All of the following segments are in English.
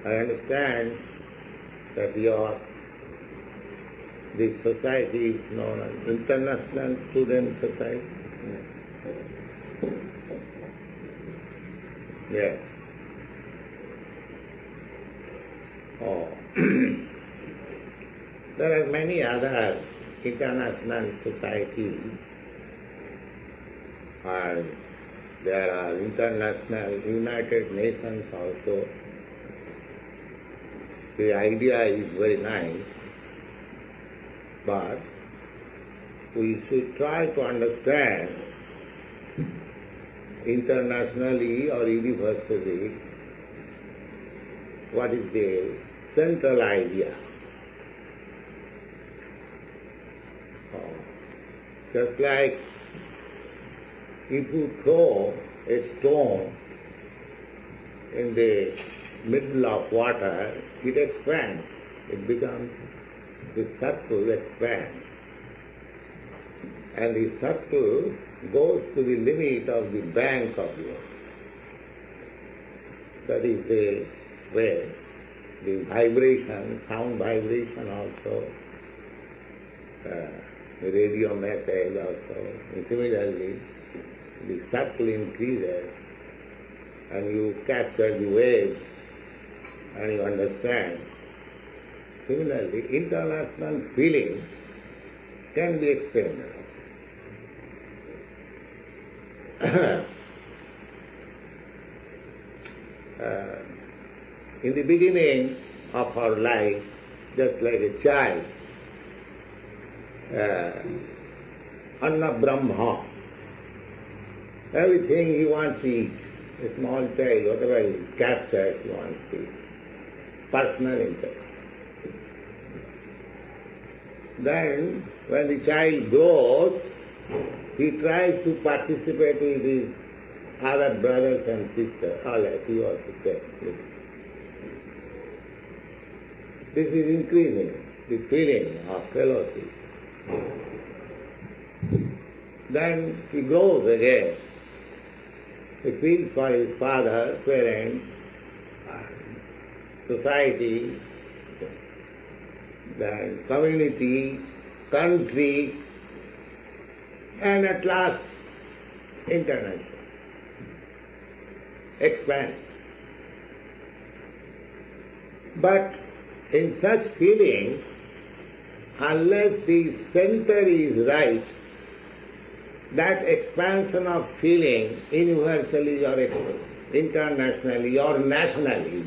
I understand that this society is known as International Student Society. Yes. Oh. There are many other international societies, and there are international United Nations also. The idea is very nice, but we should try to understand internationally or universally what is the central idea. Just like if you throw a stone in the middle of water, it expands. It becomes, the circle expands. And the circle goes to the limit of the bank of the ocean. That is the way. The vibration, sound vibration also, the radio message also, and similarly, the circle increases and you capture the waves and you understand. Similarly, international feeling can be experienced. In the beginning of our life, just like a child, Anna Brahma, everything he wants to eat, a small child, whatever he captures, he wants to eat. Personal interest. Then, when the child grows, he tries to participate with his other brothers and sisters, all as he also said. This is increasing the feeling of fellowship. Then he grows again. He feels for his father, parents, society, then community, country, and at last international. Expand. But in such feeling, unless the center is right, that expansion of feeling universally or internationally or nationally,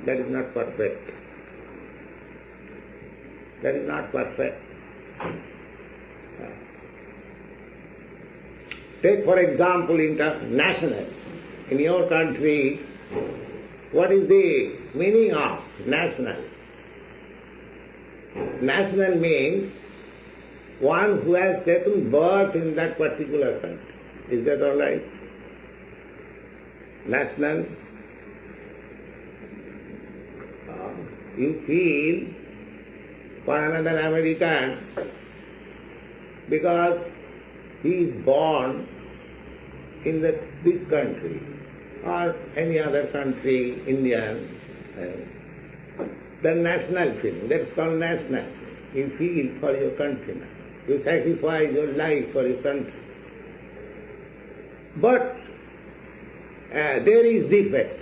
that is not perfect. That is not perfect. Take for example international. In your country, what is the meaning of national? National means one who has taken birth in that particular country. Is that all right? National. You feel for another American because he is born in this country or any other country, Indian, the national feeling, that's called national. You feel for your countrymen. You sacrifice your life for your country. But there is defect.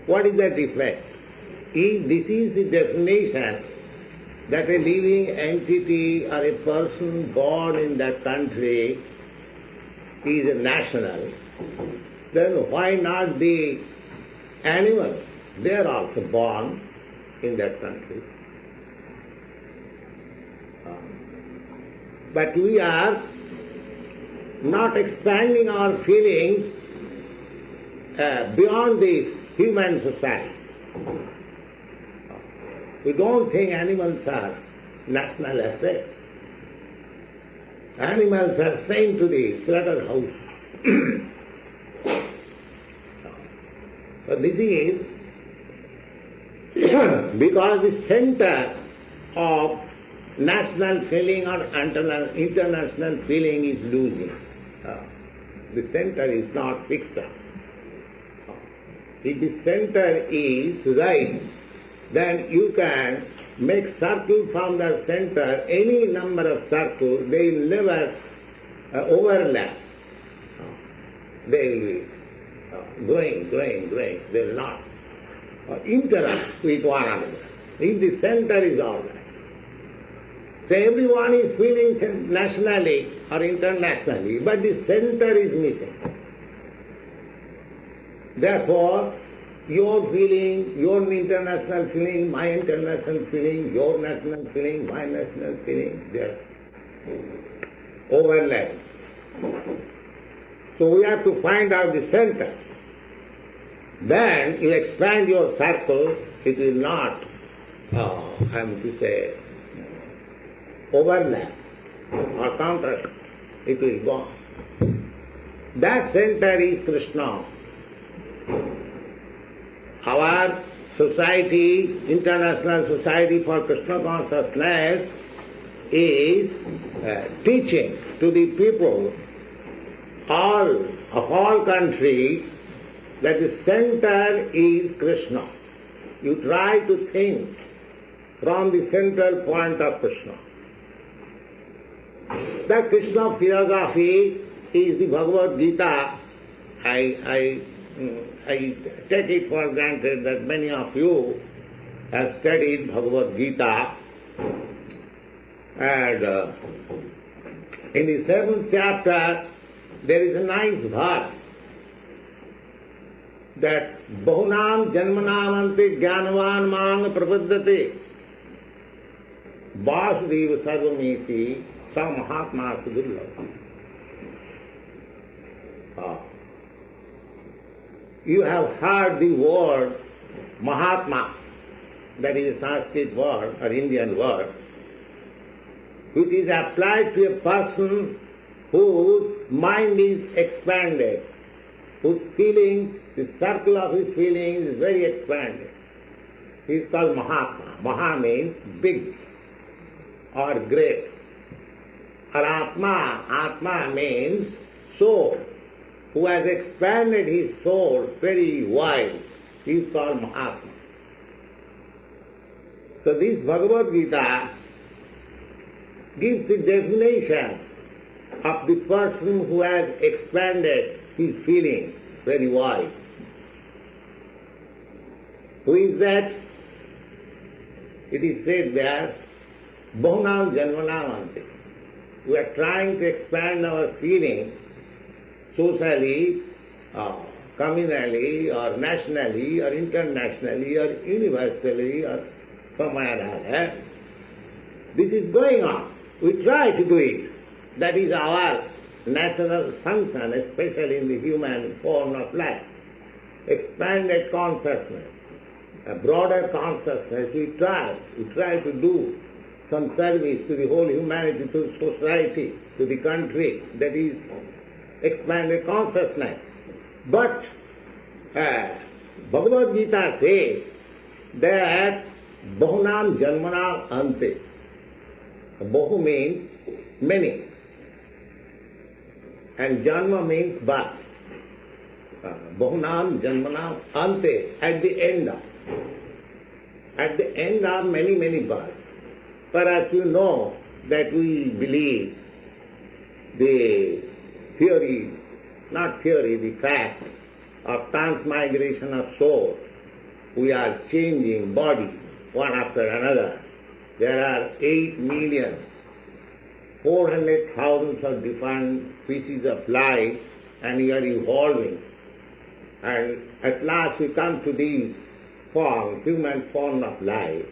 What is that defect? This is the definition that a living entity or a person born in that country is a national, then why not the animals? They are also born in that country. But we are not expanding our feelings beyond this human society. We don't think animals are national assets. Animals are sent to the slaughterhouse. So this is because the center of national feeling or international feeling is losing. The center is not fixed up. If the center is right, then you can make circle from the center, any number of circles, they will never overlap. They will be going, they will not interact with one another. If the center is all right. So everyone is feeling nationally or internationally, but the center is missing. Therefore, your feeling, your international feeling, my international feeling, your national feeling, my national feeling, they are overlapping. So we have to find out the center. Then you expand your circle, it will not, overlap or contrast. It will go. That center is Krishna. Our society, International Society for Krishna Consciousness, is teaching to the people of all countries that the center is Krishna. You try to think from the central point of Krishna. The Krishna philosophy is the Bhagavad Gita. I take it for granted that many of you have studied Bhagavad Gita, and in the 7th chapter there is a nice verse that Bahunam Janmanamante Jnanavan Mang Prapaddate Vasudeva Sarvamiti Sa Mahatma Sudurlabha. You have heard the word Mahatma, that is a Sanskrit word or Indian word, which is applied to a person whose mind is expanded, whose feelings, the circle of his feelings is very expanded. He is called Mahatma. Maha means big or great. Or Atma, Atma means soul, who has expanded his soul very wide. He is called Mahatma. So this Bhagavad Gita gives the definition of the person who has expanded his feelings very wide. Who is that? It is said there, Bahunam Janmanamante. We are trying to expand our feelings socially, communally, or nationally, or internationally, or universally, or somewhere else. This is going on. We try to do it. That is our natural function, especially in the human form of life. Expanded consciousness, a broader consciousness, we try to do some service to the whole humanity, to the society, to the country, that is expanded consciousness. But Bhagavad Gita says that Bahunam Janmanam Ante. Bahu means many, and Janma means birth. Bahunam Janmanam Ante, at the end of many births. Perhaps you know that we believe the theory, not theory, the fact of transmigration of soul. We are changing body one after another. There are 8,400,000 of different species of life, and we are evolving. And at last we come to this form, human form of life.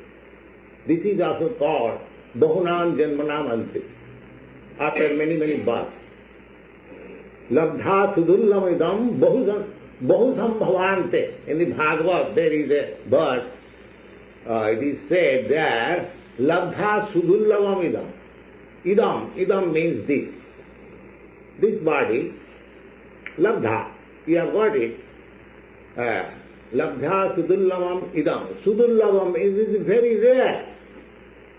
This is also called Bahunam Janmanam Ante, after many births. Labdha Sudullamidam Bahusam Bhavante. In the Bhagavad there is a verse, it is said there, Labdha Sudullamidam. Idam means this body, Labdha, you have got it. Labdha Sudullamam Idam. Sudullamam is very rare.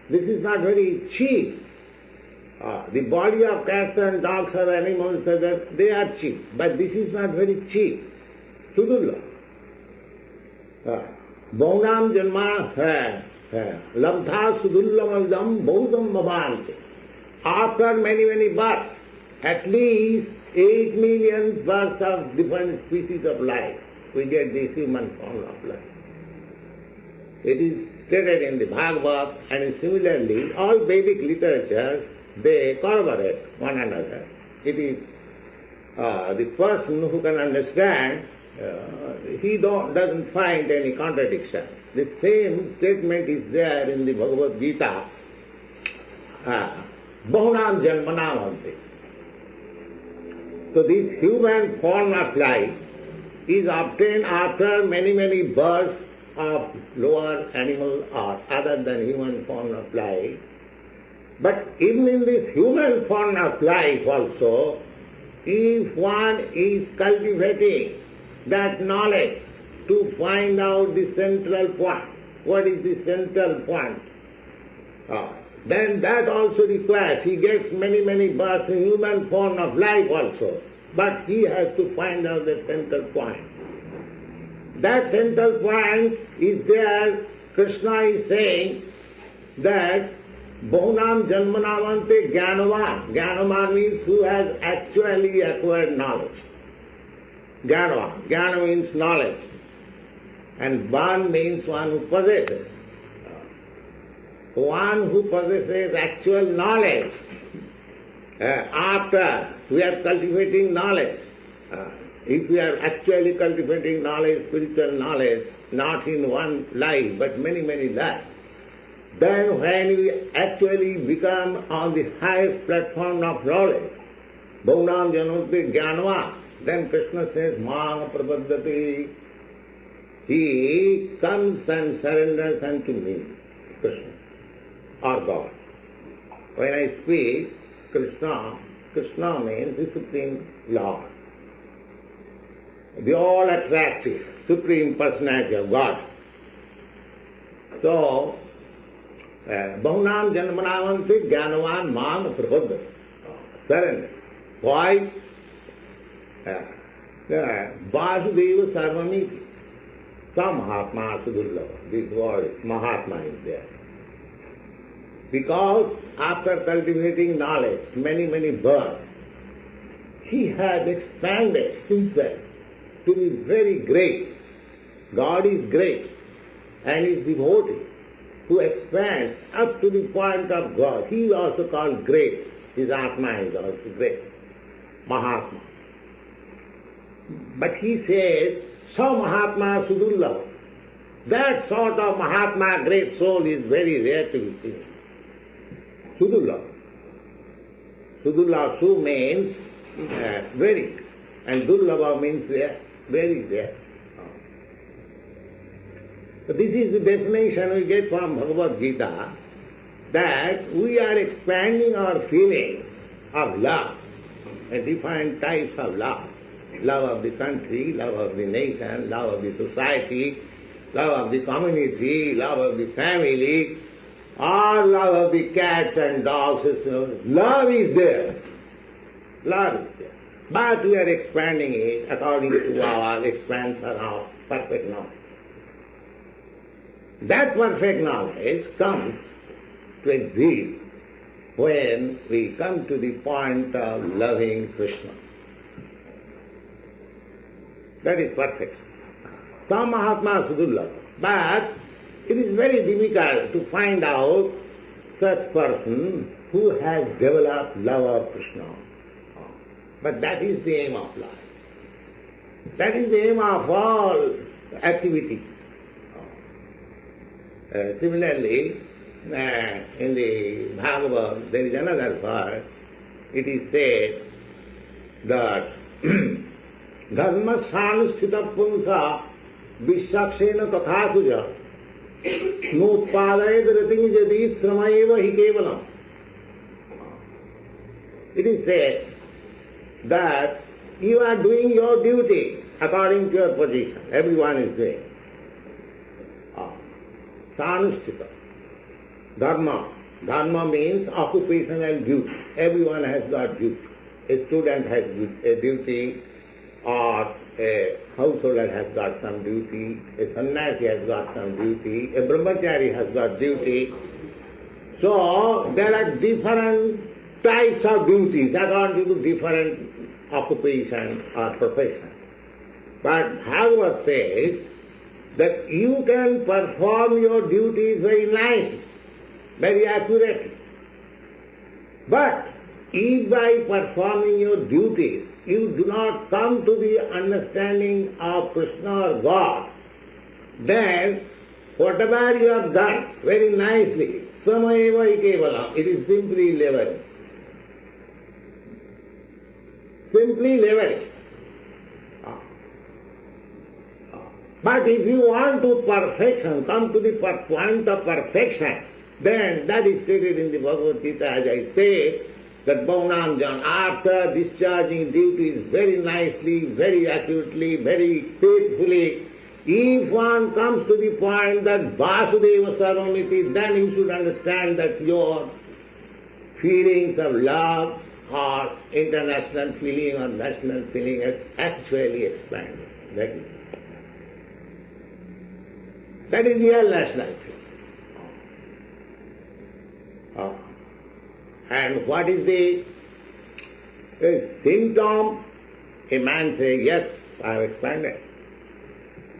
This is not very cheap. The body of cats and dogs or animals, they are cheap, but this is not very cheap. Sudullam. Bhaunam janma labdha sudullamaldam bhaudam bhavanti. After many, many births, at least 8 million births of different species of life, we get this human form of life. It is stated in the Bhagavad, and similarly all Vedic literatures, they corroborate one another. It is the person who can understand, he doesn't find any contradiction. The same statement is there in the Bhagavad Gita, Bahunam Janmanam Ante. So this human form of life is obtained after many, many births of lower animal or other than human form of life. But even in this human form of life also, if one is cultivating that knowledge to find out the central point, what is the central point, then that also requires, he gets many, many births in human form of life also, but he has to find out the central point. That central point is there. Krishna is saying that Bahunam Janmanamante Jnanavan. Jnanavan means who has actually acquired knowledge. Jnanavan. Jnana means knowledge. And Van means one who possesses. One who possesses actual knowledge. After we are cultivating knowledge, if we are actually cultivating knowledge, spiritual knowledge, not in one life but many, many lives, then when we actually become on the highest platform of knowledge, Bhaunam Janmati Jnanava, then Krishna says, Ma Prapaddati, he comes and surrenders unto me, Krishna, or God. When I speak Krishna, Krishna means the Supreme Lord, the all-attractive Supreme Personality of God. So, Bahunam Janmanamante Jnanavan Mam Prapaddati, surrender. Why? Vasudeva Sarvamiti. Some Mahatma Sudullava. This word Mahatma is there. Because after cultivating knowledge, many, many births, he has expanded himself to be very great. God is great and is devotee who expands up to the point of God. He is also called great. His Atma is also great. Mahatma. But he says, so Mahatma Sudullava. That sort of Mahatma, great soul, is very rare to be seen. Sudullava. Sudullava, Su means very, and Dullava means rare, very rare. So this is the definition we get from Bhagavad Gita, that we are expanding our feelings of love, different types of love. Love of the country, love of the nation, love of the society, love of the community, love of the family, or love of the cats and dogs. Love is there. Love is there. But we are expanding it according to our expansion of perfect knowledge. That perfect knowledge comes to exist when we come to the point of loving Krishna. That is perfect. Some Mahatma Sudullava. But it is very difficult to find out such person who has developed love of Krishna. But that is the aim of life. That is the aim of all activities. Similarly, in the Bhagavad, there is another part. It is said that Dharma sanusthita punsa vishakshena tathasuja nutpadayat rating jadi sramayeva hi kevalam. It is said that you are doing your duty according to your position. Everyone is doing. Sanusthita. Dharma. Dharma means occupational duty. Everyone has got duty. A student has a duty, or a householder has got some duty, a sannyasi has got some duty, a brahmachari has got duty. So there are different types of duties according to different occupation or profession. But Bhagavad says that you can perform your duties very nicely, very accurately. But if by performing your duties you do not come to the understanding of Krishna or God, then whatever you have done very nicely, samayeva ikevalam, it is simply leveling. Simply leveling. But if you want to perfection, come to the point of perfection, then that is stated in the Bhagavad Gita, as I say, that Bhavanam Jan, after discharging duties very nicely, very accurately, very faithfully, if one comes to the point that Vasudeva Sarvamiti, then you should understand that your feelings of love or international feeling or national feeling has actually expanded. That is real national feeling. And what is the symptom? A man says, yes, I have expanded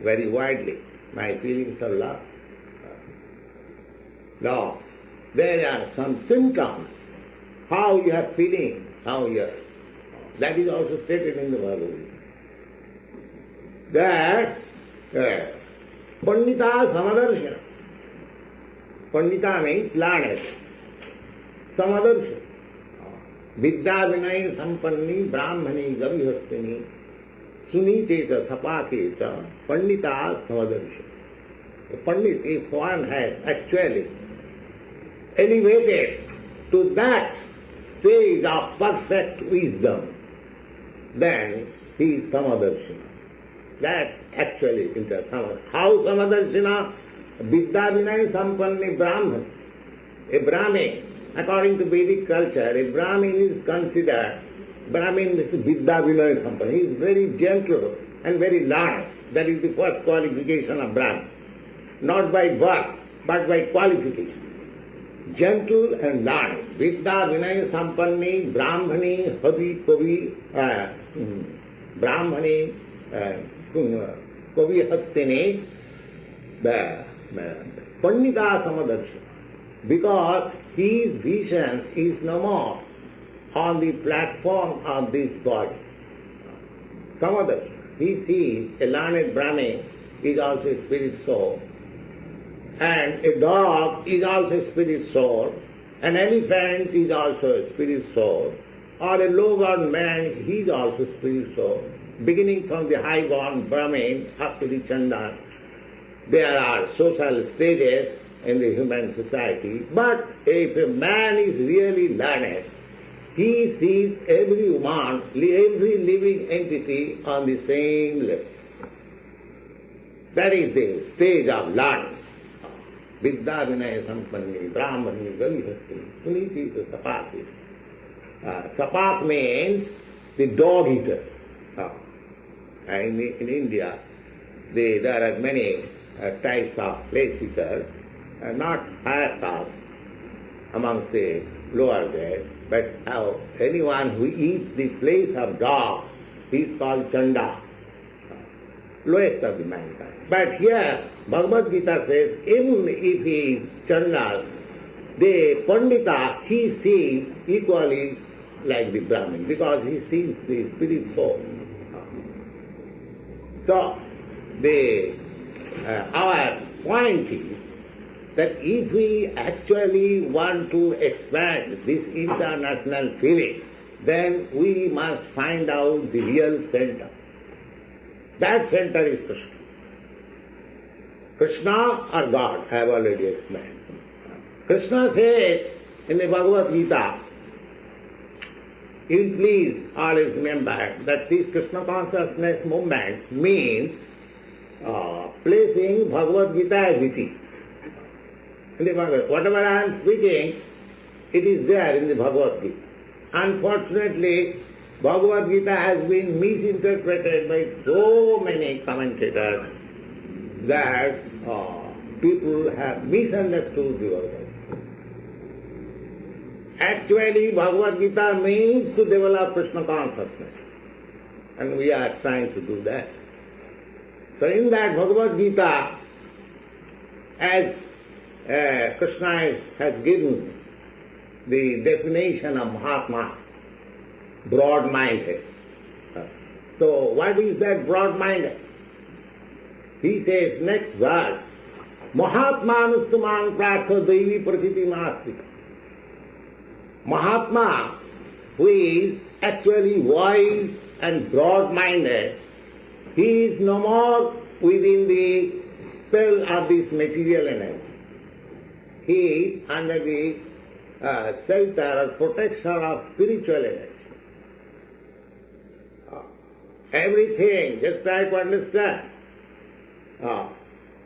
very widely my feelings of love. Now, there are some symptoms, how you are feeling, how you are. That is also stated in the Bhagavad Gita. That Pandita Samadarshana. Pandita means learned. Samadarshana. Vidya Vinay Sampanni Brahmani Gavihastini Suniteta Sapaketa Pandita Samadarshana. Pandit, if one has actually elevated to that stage of perfect wisdom, then he is Samadarshana. That actually is Samadarshana. How Samadarshana? Vidya Vinay Sampanni Brahman. A Brahmin, according to Vedic culture, a Brahmin is considered, Brahmin is Vidya Vinay Sampanni. He is very gentle and very learned. That is the first qualification of Brahmin. Not by birth, but by qualification. Gentle and learned. Vidya Vinay Sampanni Brahmani Havi Kavi Brahmani Kavi Hastini Pandita Samadarshana. Because his vision is no more on the platform of this body. Samadarshana. He sees a learned Brahmin is also a spirit soul. And a dog is also a spirit soul, an elephant is also a spirit soul, or a low-born man, he is also a spirit soul. Beginning from the high-born Brahmin up to the Chandan, there are social stages in the human society, but if a man is really learned, he sees every human, every living entity on the same level. That is the stage of learning. Vidya Vinaya Sampanni Brahmani Gavihastini Suniti Sapaki. Sapak means the dog eater. In India, there are many types of flesh eaters, not higher caste amongst the lower grade, but anyone who eats the flesh of dog, he is called Chanda, lowest of the mankind. But here, Bhagavad Gita says, even if he is Chanda, the Pandita, he sees equally like the Brahmin, because he sees the spirit soul. So, our point is that if we actually want to expand this international feeling, then we must find out the real center. That center is Krishna. Krishna or God, I have already explained. Krishna says in the Bhagavad Gita, you please always remember that this Krishna consciousness movement means placing Bhagavad Gita as it is. In the Bhagavad, whatever I am speaking, it is there in the Bhagavad Gita. Unfortunately, Bhagavad Gita has been misinterpreted by so many commentators that people have misunderstood the Bhagavad. Actually, Bhagavad Gita means to develop Krishna consciousness, and we are trying to do that. So in that Bhagavad Gita, as Krishna has given the definition of Mahatma, broad-minded. So what is that broad-minded? He says, next verse, Mahatmanus manuscripts devi prakriti mastika. Mahatma, who is actually wise and broad-minded, he is no more within the spell of this material energy. He is under the shelter or protection of spiritual energy. Everything, just try to understand.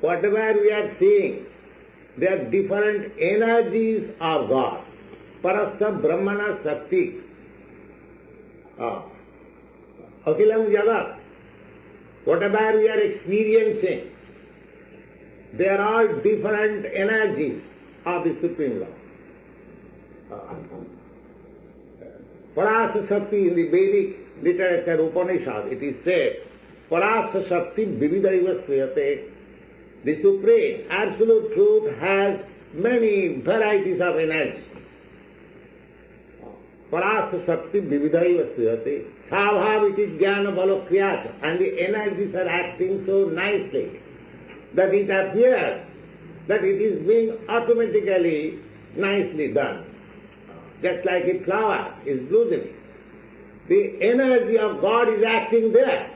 Whatever we are seeing, they are different energies of God. Parastha Brahmana Shakti. Akhilam Jagat. Whatever we are experiencing, they are all different energies of the Supreme Lord. Parastha Shakti in the Vedic literature Upanishad, it is said, Parastha Shakti Vividaiva Sriyate. The Supreme Absolute Truth has many varieties of energy. Parastha Shakti Vividaiva Sriyate. Svabhaviti Jnana Balakriyata. And the energies are acting so nicely that it appears that it is being automatically nicely done. Just like a flower is blooming. The energy of God is acting there.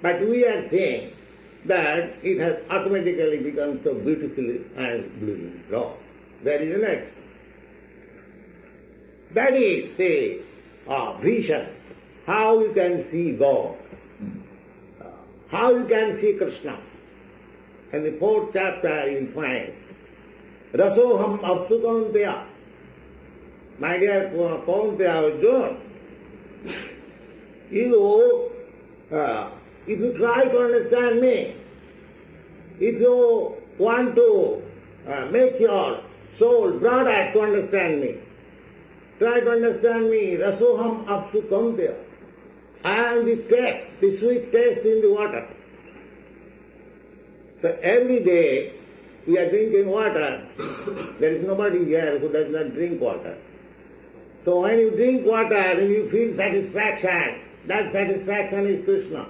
But we are saying that it has automatically become so beautifully and blooming. No, there is an action. That is the vision, how you can see God, how you can see Krishna. In the 4th chapter you find, Rasoham apsu kaunteya. My dear Kaunteya Arjuna, if you try to understand me, if you want to make your soul broader to understand me, try to understand me, Rasoham apsu kaunteya. I am the taste, the sweet taste in the water. So every day we are drinking water. There is nobody here who does not drink water. So when you drink water and you feel satisfaction, that satisfaction is Krishna.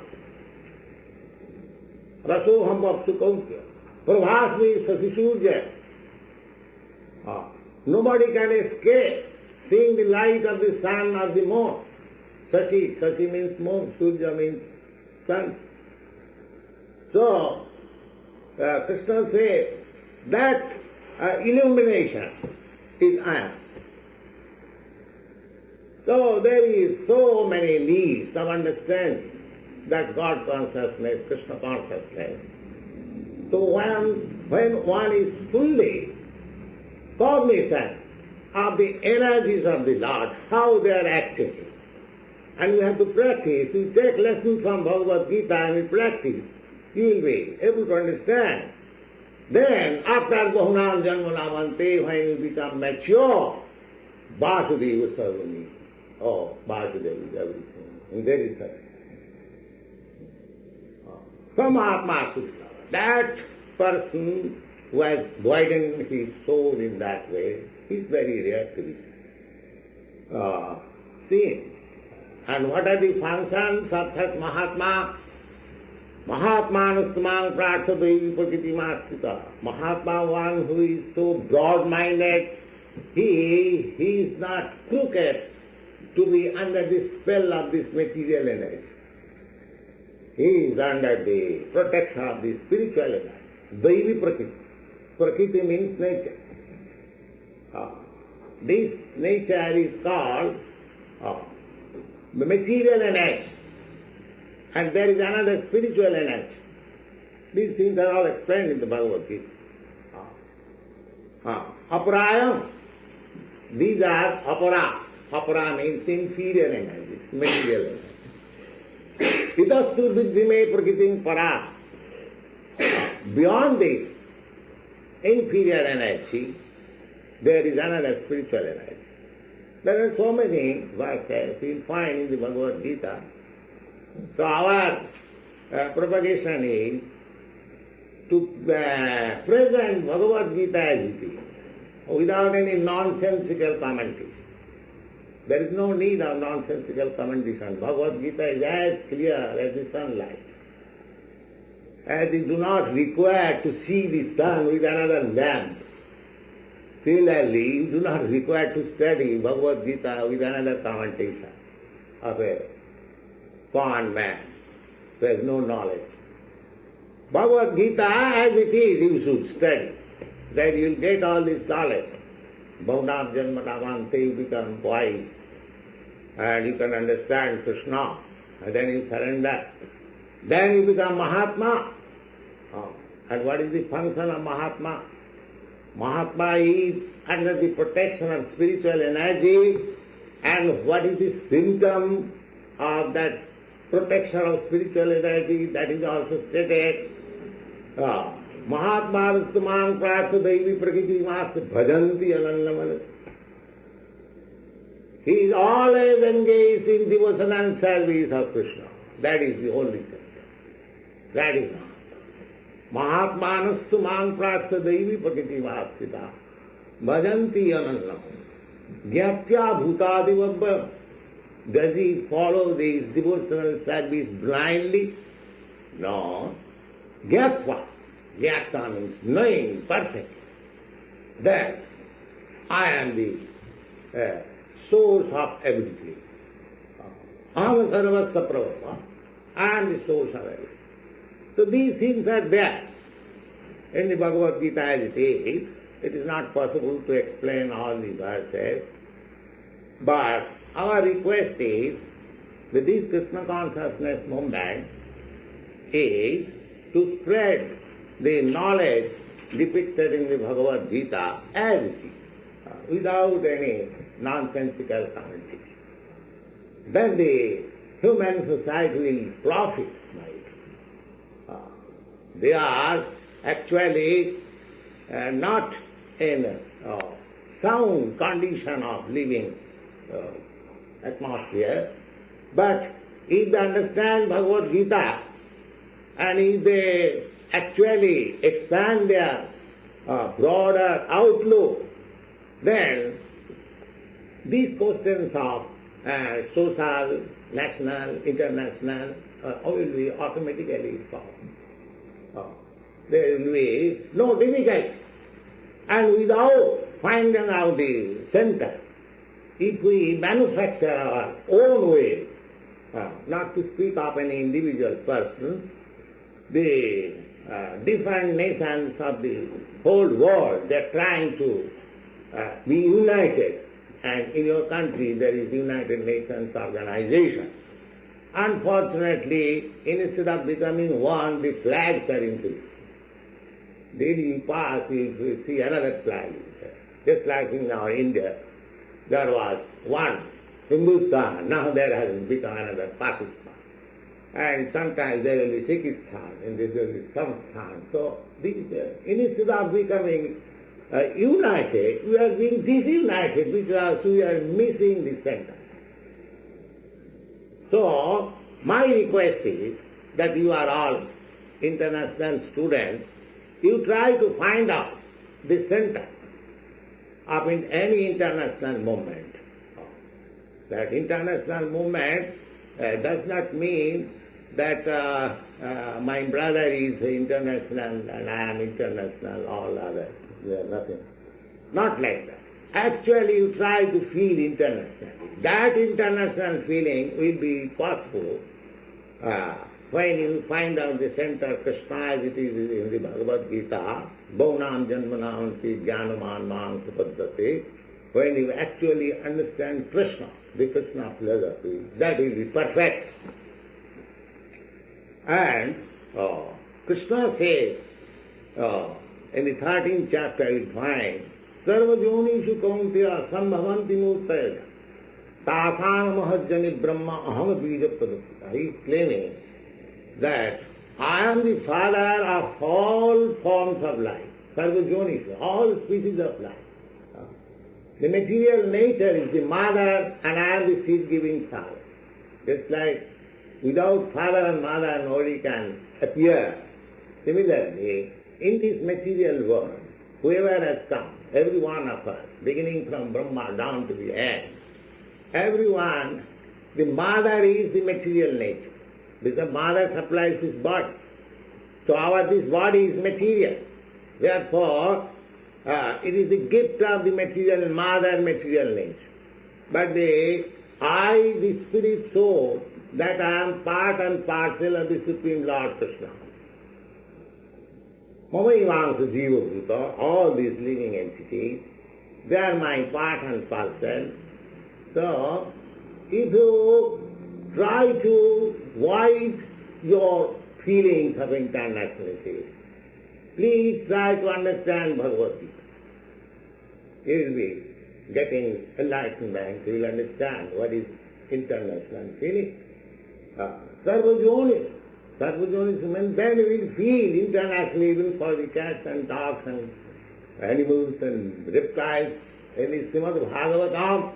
Rasoham apsu kaunteya. Prabhasmi sasisurya. Nobody can escape seeing the light of the sun or the moon. Sasi means moon, Surya means sun. So, Krishna says that illumination is I am. So there is so many leaves of understanding that God consciousness, Krishna consciousness. So when one is fully cognizant of the energies of the Lord, how they are acting, and you have to practice, you take lessons from Bhagavad Gita and you practice, you will be able to understand. Then, after Bahunam Janmanamante, when you become mature, Vasudeva Sarvani. Oh, Vasudeva is everything. And there is everything. From Atma Sutta, that person who has widened his soul in that way is very rare to be seen. And what are the functions of such Mahatma? Mahatmanustamang pratsadevi prakriti mastika. Mahatma, one who is so broad-minded, he is not crooked to be under the spell of this material energy. He is under the protection of the spiritual energy. Devi prakriti. Prakriti means nature. This nature is called the material energy. And there is another spiritual energy. These things are all explained in the Bhagavad Gita. Aparayam. These are apara. Apara means inferior energies. material energy. Itastu vidyame prakritim para. Beyond this inferior energy, there is another spiritual energy. There are so many verses you will find in the Bhagavad Gita. So our propagation is to present Bhagavad Gita as it is, without any nonsensical commentaries. There is no need of nonsensical commentaries on Bhagavad Gita is as clear as the sunlight. As you do not require to see the sun with another lamp. Similarly, you do not require to study Bhagavad Gita with another commentation of a fond man who has no knowledge. Bhagavad Gita as it is you should study. Then you will get all this knowledge. Bhavanam janmatavante, you become wise and you can understand Krishna, and then you surrender. Then you become Mahatma. And what is the function of Mahatma? Mahatma is under the protection of spiritual energy, and what is the symptom of that protection of spiritual energy? That is also stated. Mahatma Rustamang Prastha Devi Prakriti Masta Bhajanti Anannamanasi. He is always engaged in devotion and service of Krishna. That is the only thing. That is not. Mahatmanastu mang prastha devi prakriti vasita bhajanti anannam gyatya bhutadivabha. Does he follow this devotional service blindly? No. Gyatva. Gyata means knowing perfectly that I am the source of everything. Aham sarvasya prabhava. I am the source of everything. So these things are there in the Bhagavad Gita as it is. It is not possible to explain all the verses. But our request is that this Krishna Consciousness movement is to spread the knowledge depicted in the Bhagavad Gita as it is, without any nonsensical commentary. Then the human society will profit by it. They are actually not in sound condition of living atmosphere, but if they understand Bhagavad Gita and if they actually expand their broader outlook, then these questions of social, national, international will be automatically solved. There will be no difficulty. And without finding out the center, if we manufacture our own way, not to speak of any individual person, the different nations of the whole world, they are trying to be united. And in your country there is United Nations Organization. Unfortunately, instead of becoming one, the flags are increased. Daily you pass, you see another flag. Just like in our India, there was one Hindustan, now there has become another Pakistan. And sometimes there will be Sikhistan, and there will be Samstan. So, instead of becoming united, we are being disunited because we are missing the center. So, my request is that you are all international students, you try to find out the center of any international movement. That international movement does not mean that my brother is international and I am international, all others, they are nothing. Not like that. Actually you try to feel international. That international feeling will be possible when you find out the center of Krishna as it is in the Bhagavad Gita, Bhavanam Janmanam Ki Jnanaman Mam Supaddhati, when you actually understand Krishna, the Krishna philosophy, that will be perfect. And Krishna says, in the 13th chapter you will find, Sarva Jonishu Kaunteya Sambhavanti Murtaya. Tasana mahajjani brahma aham bija pradukta. He is claiming that I am the father of all forms of life, sarvajonis, all species of life. The material nature is the mother and I am the seed-giving father. Just like without father and mother nobody can appear. Similarly, in this material world, whoever has come, every one of us, beginning from Brahma down to the end, everyone, the mother is the material nature. Because mother supplies this body. So this body is material. Therefore, it is the gift of the material mother, material nature. But the spirit soul, that I am part and parcel of the Supreme Lord Krishna. Mamaivamsa Jiva Bhuta, all these living entities, they are my part and parcel. So, if you try to void your feelings of internationality, please try to understand Bhagavad Gita. You will be getting enlightenment, you will understand what is international feeling. Sarvajonis. Sarvajonis means then you will feel internationally even for the cats and dogs and animals and reptiles. In the Srimad Bhagavatam,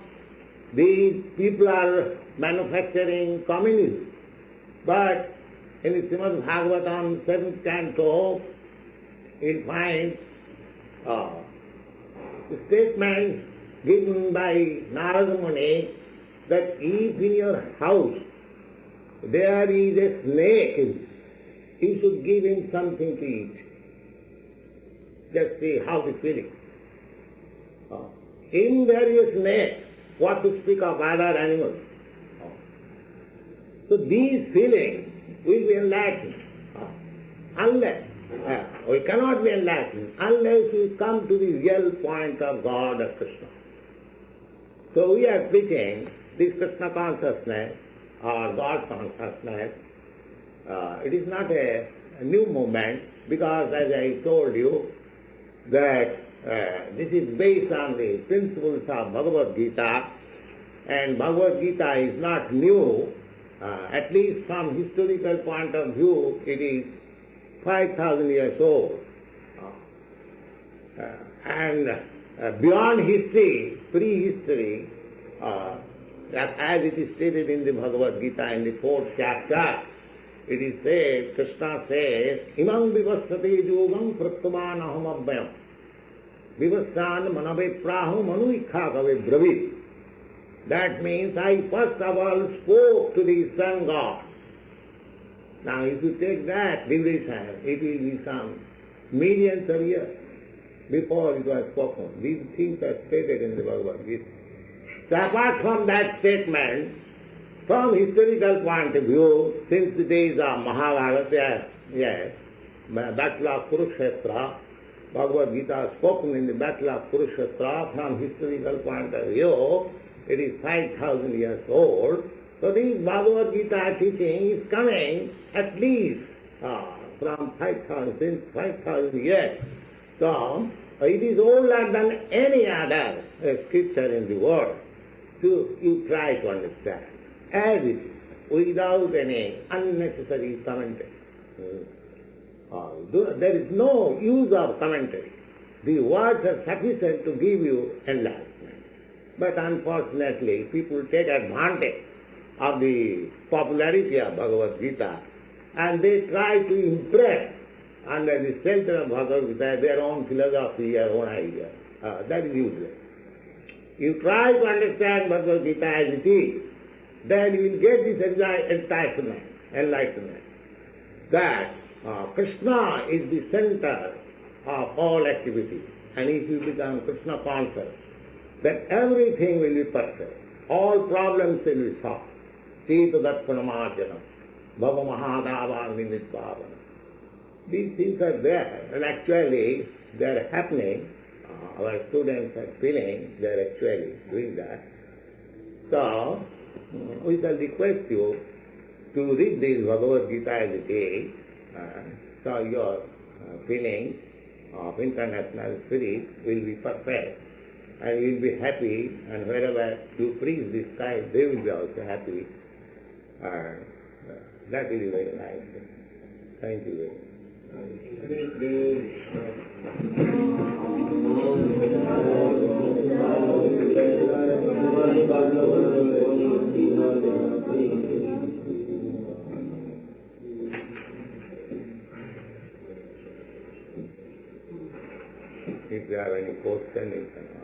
these people are manufacturing communism. But in the Srimad Bhagavatam, 7th canto, you will find a statement given by Narada Muni that if in your house there is a snake, you should give him something to eat. Just see how the feeling. In there is a snake, what to speak of other animals. So these feelings will be enlightened. Unless, we cannot be enlightened unless we come to the real point of God or Krishna. So we are preaching this Krishna consciousness or God consciousness. It is not a new movement because as I told you that this is based on the principles of Bhagavad Gita, and Bhagavad Gita is not new, at least from historical point of view it is 5,000 years old. And beyond history, prehistory, as it is stated in the Bhagavad Gita in the 4th chapter, it is said, Krishna says, Imam vivasate yogam pratyaman aham abhyam vivassan manave praham manuikha kave bravit. That means I first of all spoke to the sun god. Now if you take that duration, it will be some millions of years before it was spoken. These things are stated in the Bhagavad Gita. So apart from that statement, from historical point of view, since the days of Mahabharata, Battle of Kurukshetra, Bhagavad Gita spoken in the Battle of Kurukshetra, from historical point of view, it is 5,000 years old. So this Bhagavad Gita teaching is coming at least from 5,000 years. So it is older than any other scripture in the world. So you try to understand as it is, without any unnecessary commentary. There is no use of commentary. The words are sufficient to give you enlightenment. But unfortunately, people take advantage of the popularity of Bhagavad Gita and they try to impress under the shelter of Bhagavad Gita their own philosophy, their own idea. That is useless. You try to understand Bhagavad Gita as it is, then you will get this enlightenment. That Krishna is the center of all activity. And if you become Krishna conscious, then everything will be perfect. All problems will be solved. Sita Darsanamarjana, Bhava Mahadava Nimitvavana. These things are there, and actually they are happening. Our students are feeling they are actually doing that. So, we shall request you to read this Bhagavad Gita as it is, so your feelings of international spirit will be perfect. and you will be happy, and wherever you preach this kind, they will be also happy. And that will be very nice. Thank you very much. If you have any question, you can ask.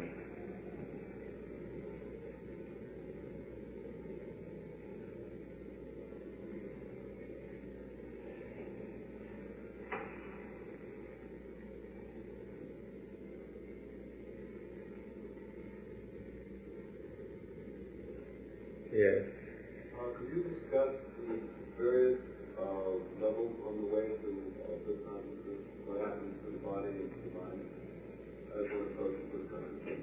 Yes. Could you discuss the various levels on the way to good consciousness, what happens to the body and to the mind, as one approaches good consciousness?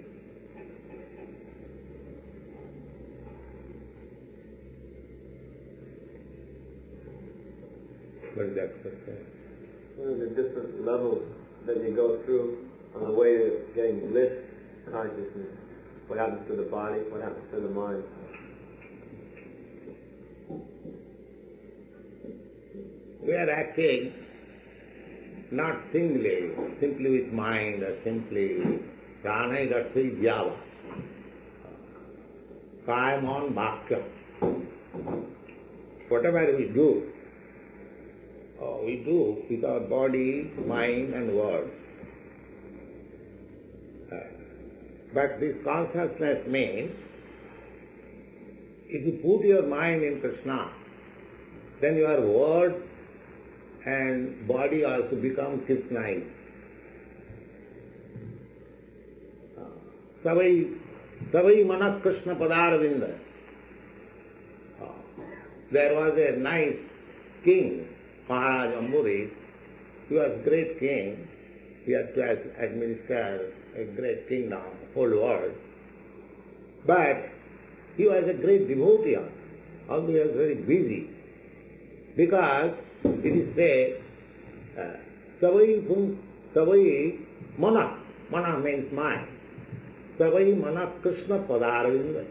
What is that question? What are the different levels that you go through on the way to getting bliss consciousness? What happens to the body? What happens to the mind? We are acting not simply with mind or simply with prana, that's java. Kayamon bhakya. Whatever we do with our body, mind and words. But this consciousness means, if you put your mind in Krishna, then your words and body also become Krishnaic. Savai manas Krishna padaravinda. There was a nice king, Maharaj Ambarish. He was a great king. He had to administer a great kingdom, whole world. But he was a great devotee. Also he was very busy. Because it is said, Savai mana means mind. Savai mana Krishna padaravinda.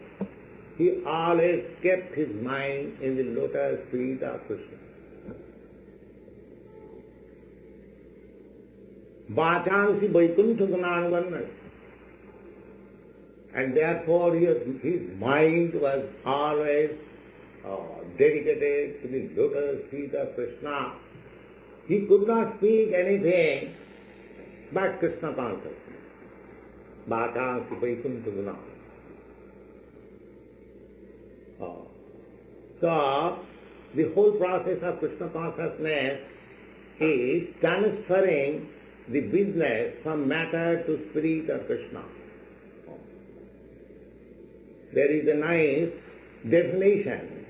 He always kept his mind in the lotus feet of Krishna. Vachansi Vaikuntha Gunanavanna. And therefore his mind was always dedicated to the lotus feet of Krishna. He could not speak anything but Krishna consciousness. Bhatansi Vaikuntha Gunana. So, the whole process of Krishna consciousness is transferring the business from matter to spirit of Krishna. There is a nice definition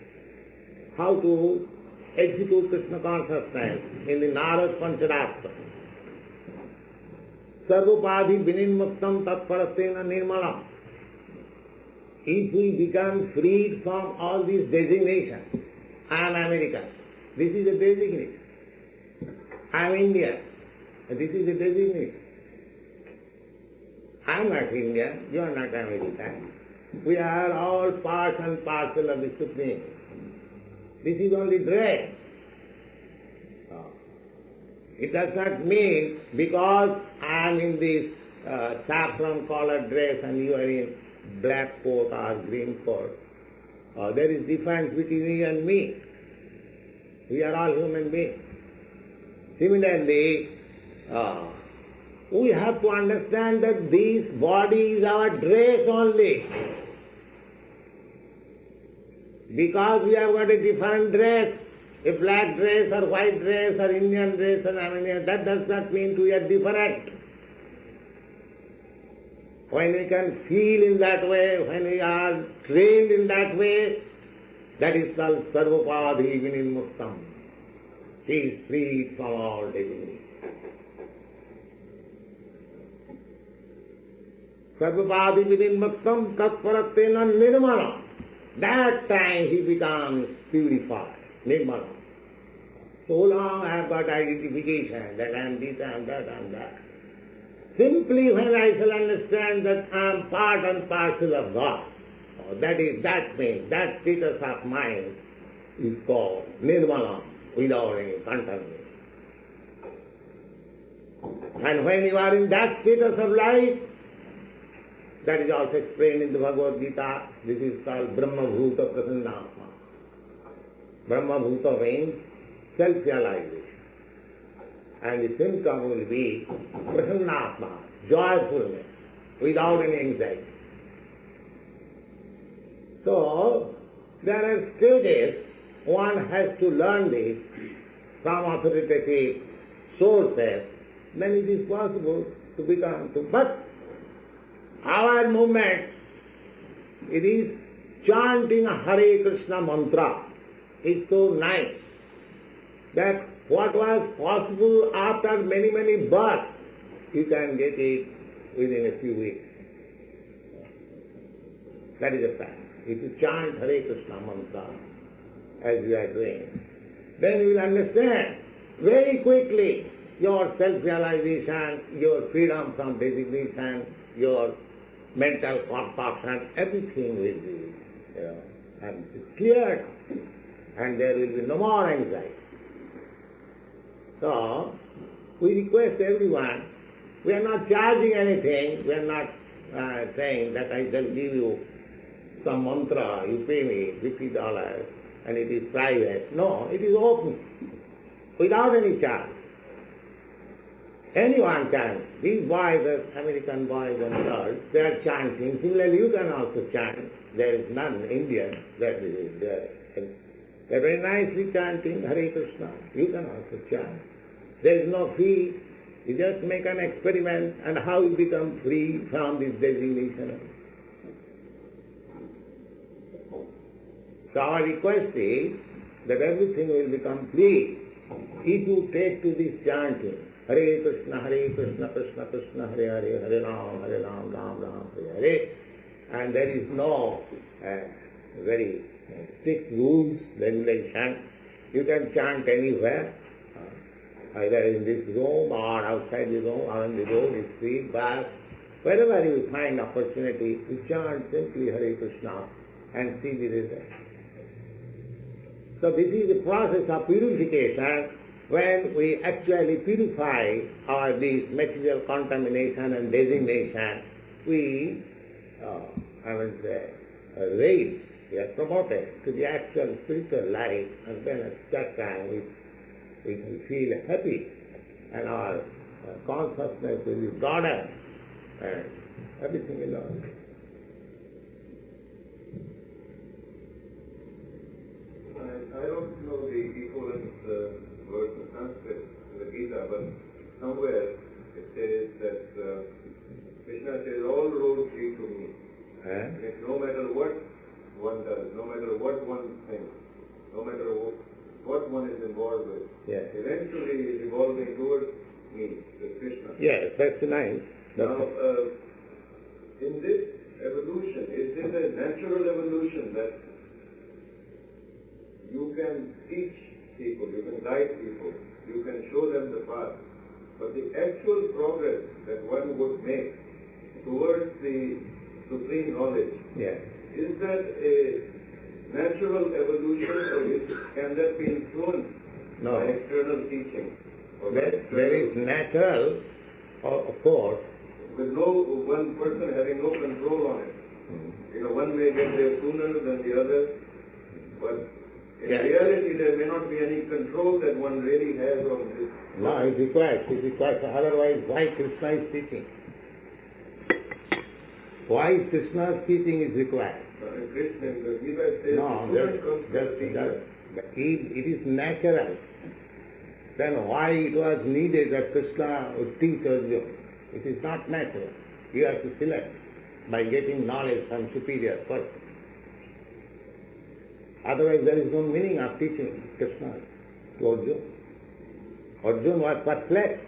how to execute Krishna consciousness in the Narad Panchadapta. Sarvopadi vinimuktam tatparastena nirmalam. If we become freed from all these designations, I am American, this is a designation. I am Indian, this is a designation. I am not Indian, you are not American. We are all part and parcel of the Supreme. This is only dress. It does not mean because I am in this saffron colored dress and you are in black coat or green coat. There is difference between you and me. We are all human beings. Similarly, we have to understand that this body is our dress only. Because we have got a different dress, a black dress or white dress or Indian dress or Armenian, that does not mean we are different. When we can feel in that way, when we are trained in that way, that is called Sarvopadi Vinimuktam. He is freed from all disease. Sarvopadi Vinimuktam tatparatena nirmala. That time he becomes purified, nirmala. So long I have got identification that I am this, I am that, I am that. Simply when I shall understand that I am part and parcel of God, that means that status of mind is called nirvana, without any contamination. And when you are in that status of life, that is also explained in the Bhagavad Gita, this is called Brahma Bhuta Prasannatma. Brahma Bhuta means self-realization. And the symptom will be Prasannatma, joyfulness, without any anxiety. So, there are stages, one has to learn this from authoritative sources, then it is possible to become to. But our movement, it is chanting Hare Krishna mantra. It's so nice that what was possible after many, many births, you can get it within a few weeks. That is a fact. If you chant Hare Krishna mantra, as you are doing, then you will understand very quickly your self-realization, your freedom from designation, your mental concoction, everything will be and cleared, and there will be no more anxiety. So, we request everyone, we are not charging anything, we are not saying that I shall give you some mantra, you pay me $50 and it is private. No, it is open, without any charge. Anyone can. These boys, American boys and girls, they are chanting. Similarly, you can also chant. There is none Indian that is there. They are very nicely chanting Hare Krishna. You can also chant. There is no fee. You just make an experiment and how you become free from this designation. So our request is that everything will become free if you take to this chanting. Hare Krishna, Krishna Krishna, Hare Hare, Hare Ram, Ram Ram, Hare Hare. And there is no very strict rules, regulation. You can chant anywhere, either in this room or outside the room or in the road, in the street, but wherever you find opportunity, you chant simply Hare Krishna and see the result. So this is the process of purification. When we actually purify our this material contamination and designation, we, raise, we are promoted to the actual spiritual life, and then at that time we will feel happy, and our consciousness will be broader, and everything will all. I don't know the equivalent words in Sanskrit in the Gita, but somewhere it says that Krishna says, all roads lead to me. And it's no matter what one does, no matter what one thinks, no matter what one is involved with, eventually is evolving towards me, the Krishna. Yes, that's nice. Now, in this evolution, is this a natural evolution that you can teach people, you can guide people, you can show them the path, but the actual progress that one would make towards the supreme knowledge, is that a natural evolution, or can that be influenced by external teaching? There is natural, of course. With no one person having no control on it. You know, one may get there sooner than the other, but in reality, there may not be any control that one really has on this. No, it requires. Otherwise, why Krishna is teaching? Why Krishna's teaching is required? It is natural. Then why it was needed that Krishna would teach Arjuna? It is not natural. You have to select by getting knowledge from superior person. Otherwise there is no meaning of teaching Krishna to Arjuna. Arjuna was perplexed.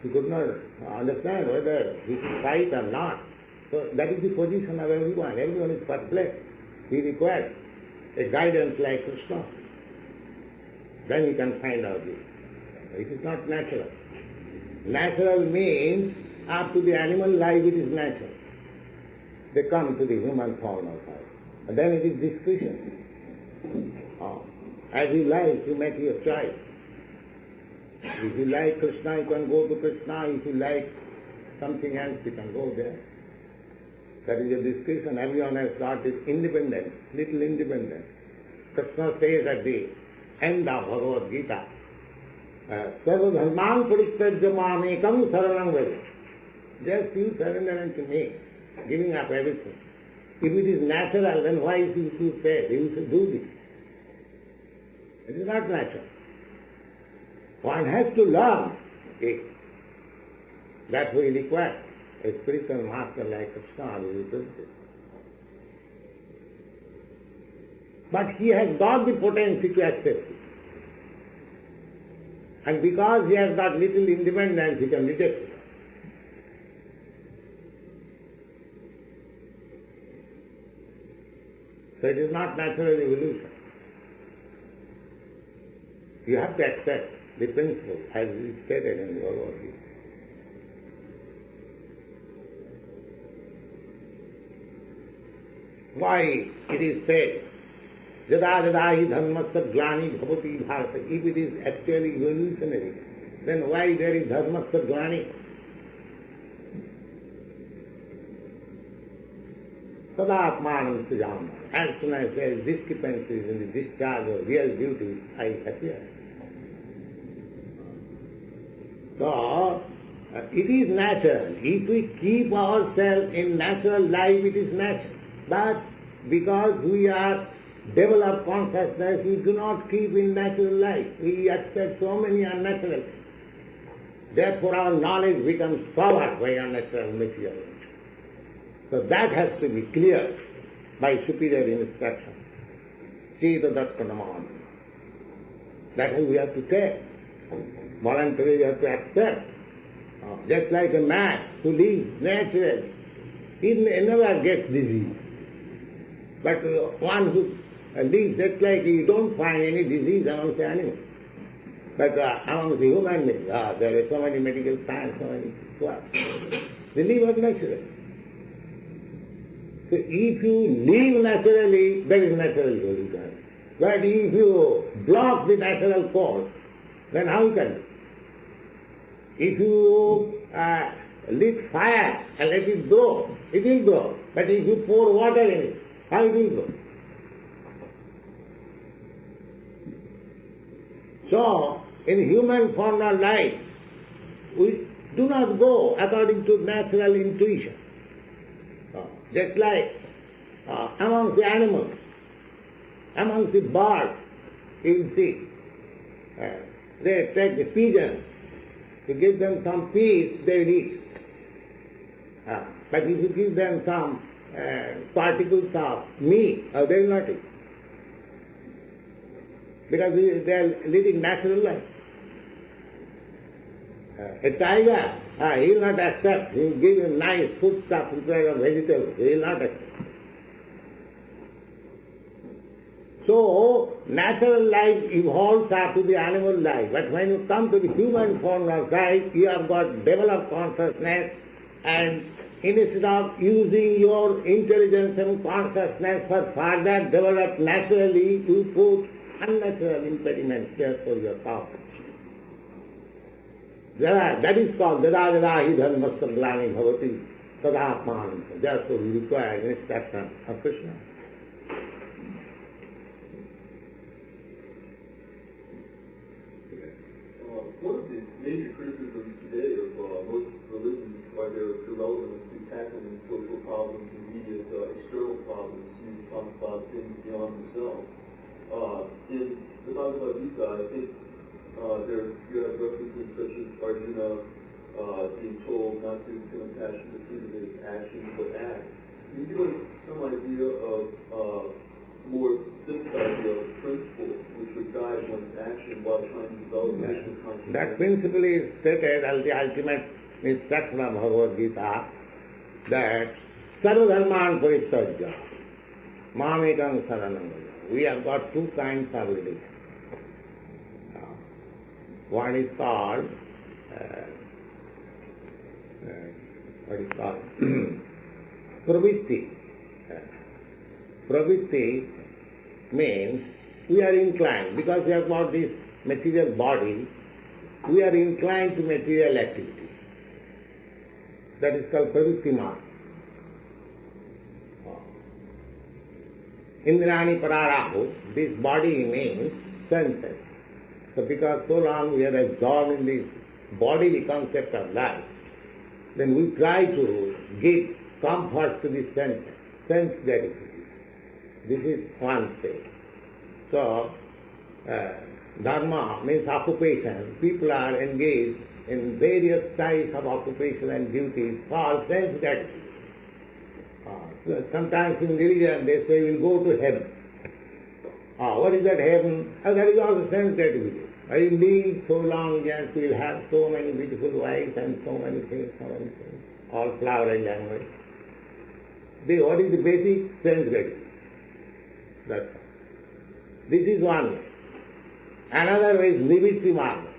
He could not understand whether he should fight or not. So that is the position of everyone. Everyone is perplexed. He requires a guidance like Krishna. Then he can find out this. It is not natural. Natural means up to the animal life it is natural. They come to the human form also. And then it is discretion. As you like, you make your choice. If you like Krishna, you can go to Krishna. If you like something else, you can go there. That is a discretion. Everyone has got this independence, little independence. Krishna says at the end of Bhagavad Gita, Sarva dharman parityajya mamekam saranam vraja. Just you surrender unto me, giving up everything. If it is natural, then why you should say, you should do this? It is not natural. One has to learn it. That we require a spiritual master like Krishna who is this. But he has got the potency to accept it. And because he has got little independence, he can reject it. So it is not natural evolution. You have to accept the principle as is stated in the Bhagavad Gita. Why it is said, Yada yada hi dharmasya glani bhavati bharata. If it is actually evolutionary, then why there is dharmasya glani? Sada atmanam sujam. As soon as there is discrepancies in the discharge of real duties, I appear. So, it is natural. If we keep ourselves in natural life, it is natural. But because we are developed consciousness, we do not keep in natural life. We accept so many unnatural. Therefore our knowledge becomes powered by unnatural material. So that has to be cleared by superior instruction. Chita dattanaman. That is we have to take. Voluntarily we have to accept. Just like a man who lives naturally, he never gets disease. But one who lives just like you don't find any disease amongst the animals. But among the human beings, there are so many medical science, so many what. They live naturally. So if you live naturally, there is natural evolution. But if you block the natural course, then how you can do? If you lit fire and let it grow, it will grow. But if you pour water in it, how it will grow? So, in human formal life, we do not go according to natural intuition. Just like amongst the animals, amongst the birds, you will see, they take the pigeons, to give them some peas, they will eat. But if you give them some particles of meat, they will not eat. Because they are living natural life. A tiger, he will not accept. He will give him nice food stuff instead of vegetables. He will not accept. So, natural life evolves after the animal life. But when you come to the human form of life, you have got developed consciousness, and instead of using your intelligence and consciousness for further developed naturally, you put unnatural impediments there for your power. That is called Yada yada hi dharmasya glani bhavati tada atmanam. Therefore we require instruction of Krishna. One of the major criticisms today of most religions is why they're irrelevant to tackling social problems, immediate external problems. You talk about things beyond themselves. In the Bhagavad Gita, I think you have references such as Arjuna being told not to feel passion pursuit of his actions but act. Can you give us some idea of more simple idea of principle which would guide one's action while trying to develop Krishna consciousness? That principle is stated as the ultimate instruction of Bhagavad Gita, that sarva dharman parityajya mamekam saranam vraja. We have got two kinds of religion. One is called what is called pravitti. Pravitti means we are inclined, because we have got this material body, we are inclined to material activity. That is called pravitti mark. Indrani pararahu, this body means senses. So because so long we are absorbed in this bodily concept of life, then we try to give comfort to the sense gratification. This is one stage. So, dharma means occupation. People are engaged in various types of occupation and duties for sense gratification. So sometimes in religion they say we'll go to heaven. What is that heaven? That is also sense gratification. I live so long, yes, we'll have so many beautiful wives and so many things, all flower and language. What is the basic sense gratification? That's all. This is one way. Another way is nivritti marga,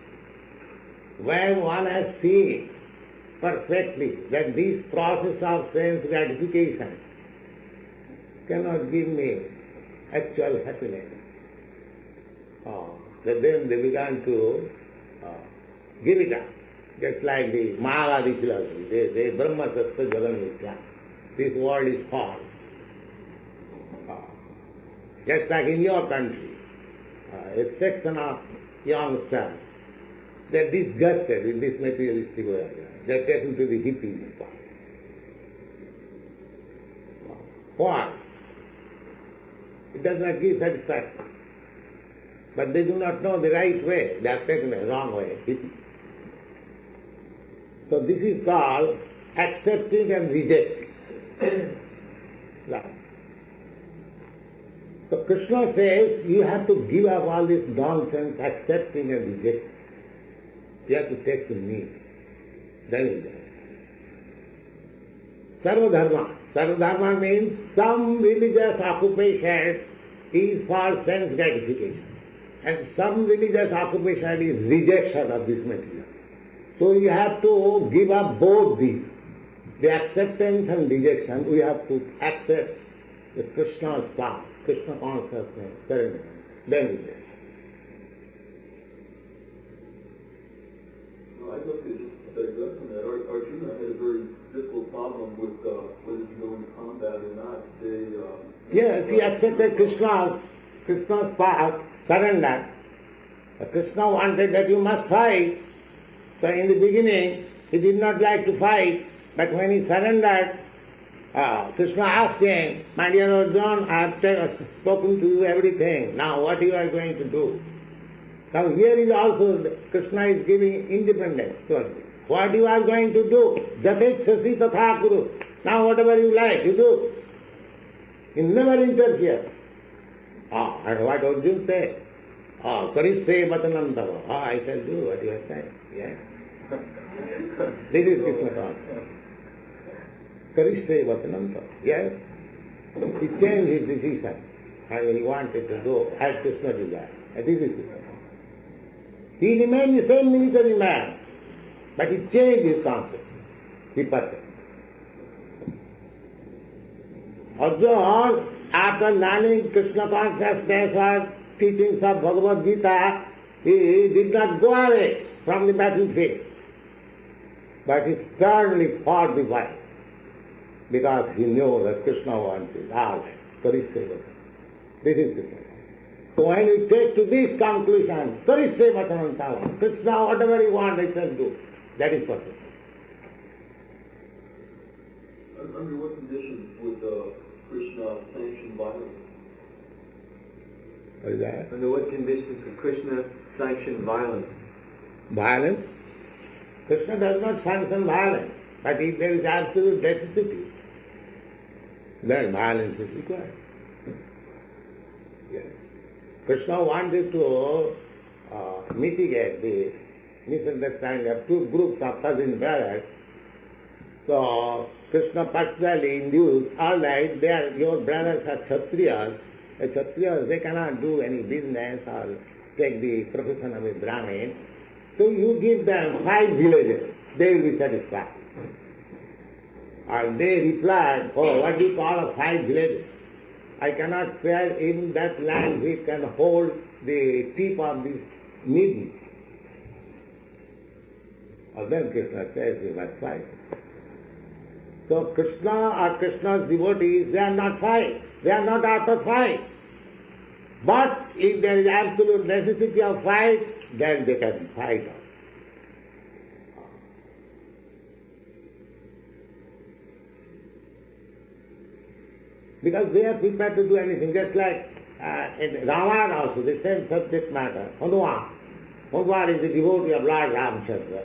where one has seen perfectly that this process of sense gratification cannot give me actual happiness. Then they began to give it up. Just like the Mayavadi philosophy, they Brahma Sattva Jagan Mithya. This world is false. Just like in your country, a section of youngsters, they are disgusted with this materialistic world. They are taken to the hippie part. Why? It does not give satisfaction. But they do not know the right way. They are taken the wrong way, hippie. So this is called accepting and rejecting. So Krishna says you have to give up all this nonsense, accepting and rejecting. You have to take to me. Then is that. Sarvadharma. Sarvadharma means some religious occupation is for sense gratification, and some religious occupation is rejection of this material. So you have to give up both these. The acceptance and rejection, we have to accept the Krishna's path, Krishna consciousness, surrender. Then is it. I look at that Arjuna had a very difficult problem with whether to go into combat or not. Yes, he accepted Krishna's path, surrender. Krishna wanted that you must fight. So in the beginning, he did not like to fight, but when he surrendered, Krishna asked him, my dear Arjuna, I have spoken to you everything. Now what you are going to do? Now here is also, Krishna is giving independence to us. What you are going to do? Jatechasi tatha kuru. Now whatever you like, you do. He never interferes. And what Arjuna said? Karisse vatanam tava. I shall do what you are saying. Yes. This is Krishna consciousness. Karisse vatanam tava. Yes. He changed his decision. And he wanted to do as Krishna desired. And this is Krishna. He remained the same military man, but he changed his concept. He purposed. Arjuna, after learning Krishna consciousness or teachings of Bhagavad Gita, he did not go away from the battlefield, but he sternly fought the fight, because he knew that Krishna wanted all Karisse. This is Krishna. So when we take to this conclusion, Karisse vatanam tava, Krishna, whatever you want, I shall do. That is perfect. Under what conditions would Krishna sanction violence? What is that? Under what conditions would Krishna sanction violence? Violence? Krishna does not sanction violence, but if there is absolute necessity, then violence is required. Yes. Krishna wanted to mitigate the misunderstanding of two groups of cousin brothers. So Krishna personally induced, all right, your brothers are Kshatriyas. The Kshatriyas, they cannot do any business or take the profession of a Brahmin. So you give them 5 villages. they will be satisfied. And they replied, oh, what do you call a 5 villages? I cannot spare in that land which can hold the tip of this needle. And then Krishna says, we must fight. So Krishna or Krishna's devotees, they are not fight. They are not out of fight. But if there is absolute necessity of fight, then they can fight on. Because they are prepared to do anything, just like in Ramayana also, the same subject matter. Hanuman. Hanuman is the devotee of Lord Ramchandra.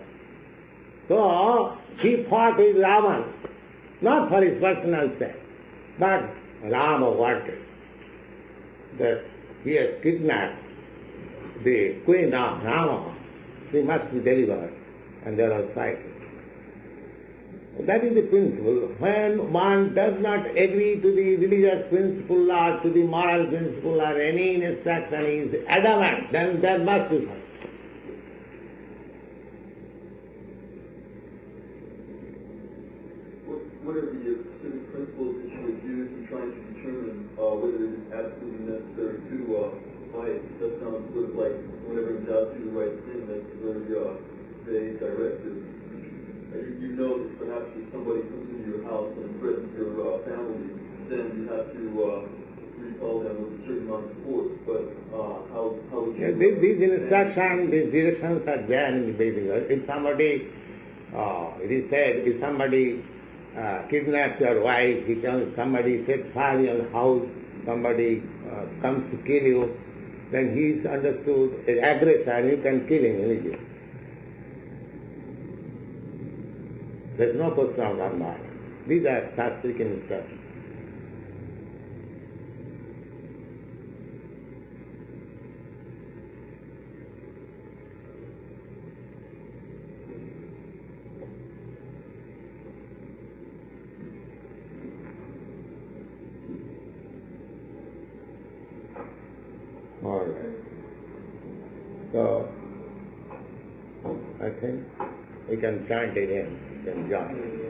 So he fought with Ravan, not for his personal sake, but Rama wanted that he has kidnapped the queen of Rama. She must be delivered, and there was fighting. That is the principle. When one does not agree to the religious principle or to the moral principle or any instruction is adamant, then there must be fight. What are the specific principles that you would use in trying to determine whether it is absolutely necessary to fight? That sounds sort of like whenever in doubt, do the right thing, that's a very vague directive. You know that perhaps if somebody comes into your house and threatens your family, then you have to repel them with a certain amount of force. But how would you... These instructions, these directions are there in the Vedic. If somebody, it is said, if somebody kidnaps your wife, somebody sets fire to your house, somebody comes to kill you, then he is understood as aggressor and you can kill him immediately. There is no question of Dharma. These are Shastric instructions. All right. So, I think we can chant again. Can join.